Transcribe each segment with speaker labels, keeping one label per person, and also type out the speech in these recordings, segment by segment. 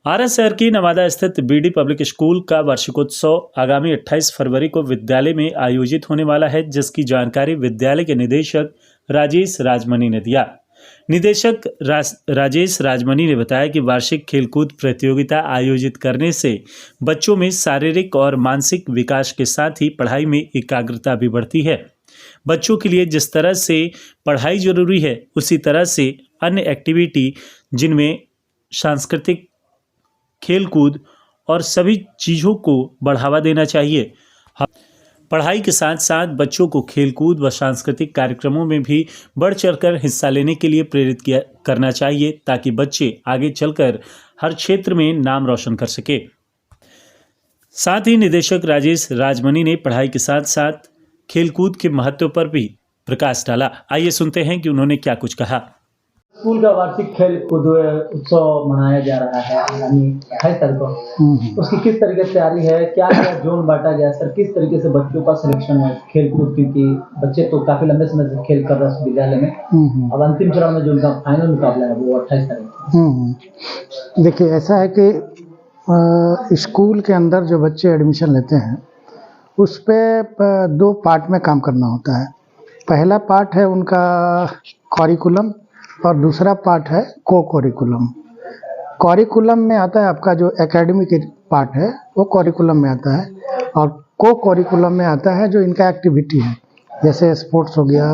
Speaker 1: आरा शहर की नवादा स्थित बीडी पब्लिक स्कूल का वार्षिकोत्सव आगामी 28 फरवरी को विद्यालय में आयोजित होने वाला है, जिसकी जानकारी विद्यालय के निदेशक राजेश राजमनी ने दिया। निदेशक राजेश राजमनी ने बताया कि वार्षिक खेलकूद प्रतियोगिता आयोजित करने से बच्चों में शारीरिक और मानसिक विकास के साथ ही पढ़ाई में एकाग्रता भी बढ़ती है। बच्चों के लिए जिस तरह से पढ़ाई जरूरी है, उसी तरह से अन्य एक्टिविटी जिनमें सांस्कृतिक, खेलकूद और सभी चीज़ों को बढ़ावा देना चाहिए। पढ़ाई के साथ साथ बच्चों को खेलकूद व सांस्कृतिक कार्यक्रमों में भी बढ़ चढ़कर हिस्सा लेने के लिए प्रेरित करना चाहिए, ताकि बच्चे आगे चलकर हर क्षेत्र में नाम रोशन कर सके। साथ ही निदेशक राजेश राजमनी ने पढ़ाई के साथ साथ खेलकूद के महत्व पर भी प्रकाश डाला। आइए सुनते हैं कि उन्होंने क्या कुछ कहा।
Speaker 2: स्कूल का वार्षिक खेल कूद उत्सव मनाया जा रहा है आगामी 28 तारीख को। उसकी किस तरीके से तैयारी है, क्या क्या जोन बांटा गया सर, किस तरीके से बच्चों का सिलेक्शन है खेल कूद, क्योंकि बच्चे तो काफी लंबे समय से खेल कर रहे हैं विद्यालय में। अब अंतिम चरण में जो उनका फाइनल मुकाबला है वो 28 तारीख को।
Speaker 3: देखिए, ऐसा है कि स्कूल के अंदर जो बच्चे एडमिशन लेते हैं उस पर 2 पार्ट में काम करना होता है। पहला पार्ट है उनका करिकुलम और दूसरा पार्ट है को करिकुलम। करिकुलम में आता है आपका जो एकेडमिक पार्ट है वो करिकुलम में आता है, और को करिकुलम में आता है जो इनका एक्टिविटी है, जैसे स्पोर्ट्स हो गया,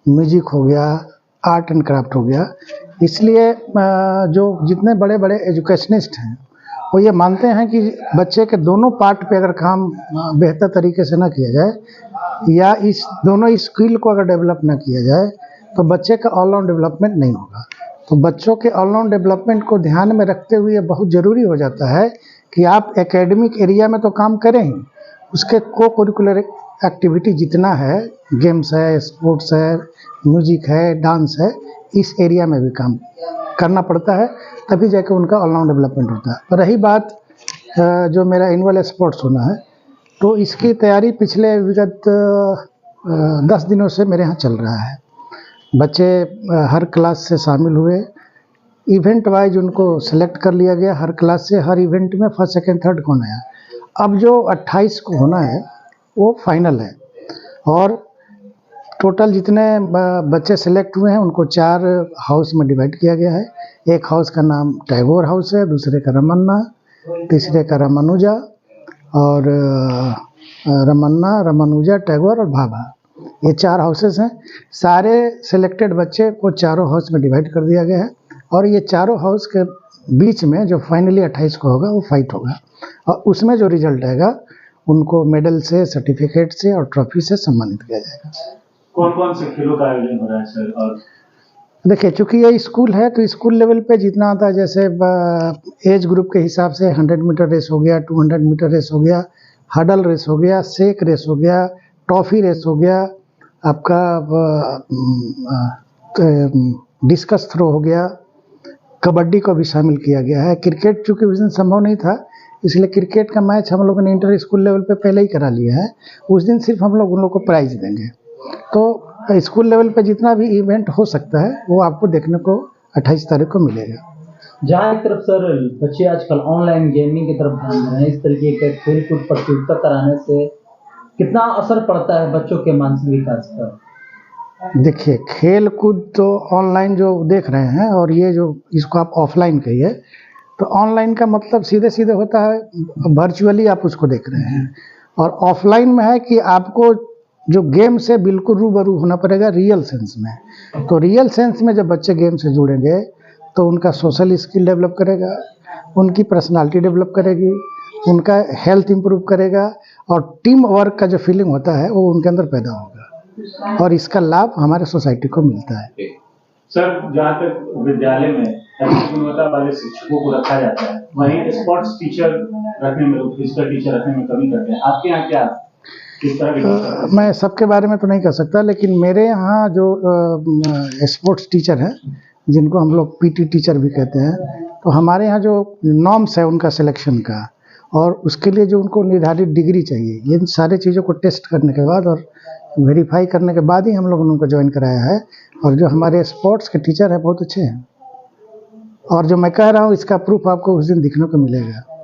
Speaker 3: म्यूजिक हो गया, आर्ट एंड क्राफ्ट हो गया। इसलिए जो जितने बड़े बड़े एजुकेशनिस्ट हैं वो ये मानते हैं कि बच्चे के दोनों पार्ट पे अगर काम बेहतर तरीके से ना किया जाए या इस दोनों स्किल को अगर डेवलप ना किया जाए तो बच्चे का ऑलराउंड डेवलपमेंट नहीं होगा। तो बच्चों के ऑलराउंड डेवलपमेंट को ध्यान में रखते हुए बहुत ज़रूरी हो जाता है कि आप एकेडमिक एरिया में तो काम करें ही, उसके को करिकुलर एक्टिविटी जितना है, गेम्स है, स्पोर्ट्स है, म्यूजिक है, डांस है, इस एरिया में भी काम करना पड़ता है, तभी जाके उनका ऑलराउंड डेवलपमेंट होता है। और रही बात जो मेरा एनुअल स्पोर्ट्स होना है, तो इसकी तैयारी पिछले विगत 10 दिनों से मेरे यहाँ चल रहा है। बच्चे हर क्लास से शामिल हुए, इवेंट वाइज उनको सेलेक्ट कर लिया गया। हर क्लास से हर इवेंट में फर्स्ट, सेकंड, थर्ड कौन आया। अब जो 28 को होना है वो फाइनल है, और टोटल जितने बच्चे सेलेक्ट हुए हैं उनको 4 हाउस में डिवाइड किया गया है। एक हाउस का नाम टैगोर हाउस है, दूसरे का रमन्ना, तीसरे का रमानुजा, और रमन्ना, रमानुजा, टैगोर और भाभा, ये 4 हाउसेस हैं। सारे सिलेक्टेड बच्चे को चारों हाउस में डिवाइड कर दिया गया है, और ये चारों हाउस के बीच में जो फाइनली 28 को होगा वो फाइट होगा, और उसमें जो रिजल्ट आएगा उनको मेडल से, सर्टिफिकेट से और ट्रॉफी से सम्मानित किया जाएगा।
Speaker 1: कौन कौन से खेलों का आयोजन हो रहा है सर? और
Speaker 3: देखिए, चूँकि ये स्कूल है तो स्कूल लेवल पे जितना आता है, जैसे एज ग्रुप के हिसाब से 100 मीटर रेस हो गया, 200 मीटर रेस हो गया, हडल रेस हो गया, सेक रेस हो गया, ट्रॉफी रेस हो गया, आपका डिस्कस थ्रो हो गया, कबड्डी को भी शामिल किया गया है। क्रिकेट चूँकि उस दिन संभव नहीं था, इसलिए क्रिकेट का मैच हम लोगों ने इंटर स्कूल लेवल पे पहले ही करा लिया है। उस दिन सिर्फ हम लोग उन लोग को प्राइज देंगे। तो स्कूल लेवल पे जितना भी इवेंट हो सकता है वो आपको देखने को 28 तारीख को मिलेगा।
Speaker 2: जहाँ एक तरफ सर बच्चे आजकल ऑनलाइन गेमिंग की तरफ ध्यान दे रहे हैं, इस तरीके के खेल कूद प्रतियोगिता कराने से कितना असर पड़ता है बच्चों के मानसिक विकास पर?
Speaker 3: देखिए, खेल कूद तो ऑनलाइन जो देख रहे हैं, और ये जो इसको आप ऑफलाइन कहिए, तो ऑनलाइन का मतलब सीधे सीधे होता है वर्चुअली आप उसको देख रहे हैं, और ऑफलाइन में है कि आपको जो गेम से बिल्कुल रूबरू होना पड़ेगा रियल सेंस में। तो रियल सेंस में जब बच्चे गेम से जुड़ेंगे तो उनका सोशल स्किल डेवलप करेगा, उनकी पर्सनालिटी डेवलप करेगी, उनका हेल्थ इंप्रूव करेगा, और टीम वर्क का जो फीलिंग होता है वो उनके अंदर पैदा होगा, और इसका लाभ हमारे सोसाइटी को मिलता है।
Speaker 1: सर, जहाँ तक विद्यालय में अच्छी गुणवत्ता वाले शिक्षकों को रखा जाता है, वहीं स्पोर्ट्स टीचर रखने में, फिजिकल टीचर रखने में कमी करते हैं। आपके यहाँ क्या किस तरह की?
Speaker 3: मैं सबके बारे में तो नहीं कह सकता, लेकिन मेरे यहाँ जो स्पोर्ट्स टीचर हैं, जिनको हम लोग पीटी टीचर भी कहते हैं, तो हमारे यहाँ जो नॉर्म्स है उनका सिलेक्शन का, और उसके लिए जो उनको निर्धारित डिग्री चाहिए, ये सारी चीज़ों को टेस्ट करने के बाद और वेरीफाई करने के बाद ही हम लोगों ने उनको ज्वाइन कराया है। और जो हमारे स्पोर्ट्स के टीचर हैं बहुत अच्छे हैं। और जो मैं कह रहा हूँ इसका प्रूफ आपको उस दिन दिखने को मिलेगा।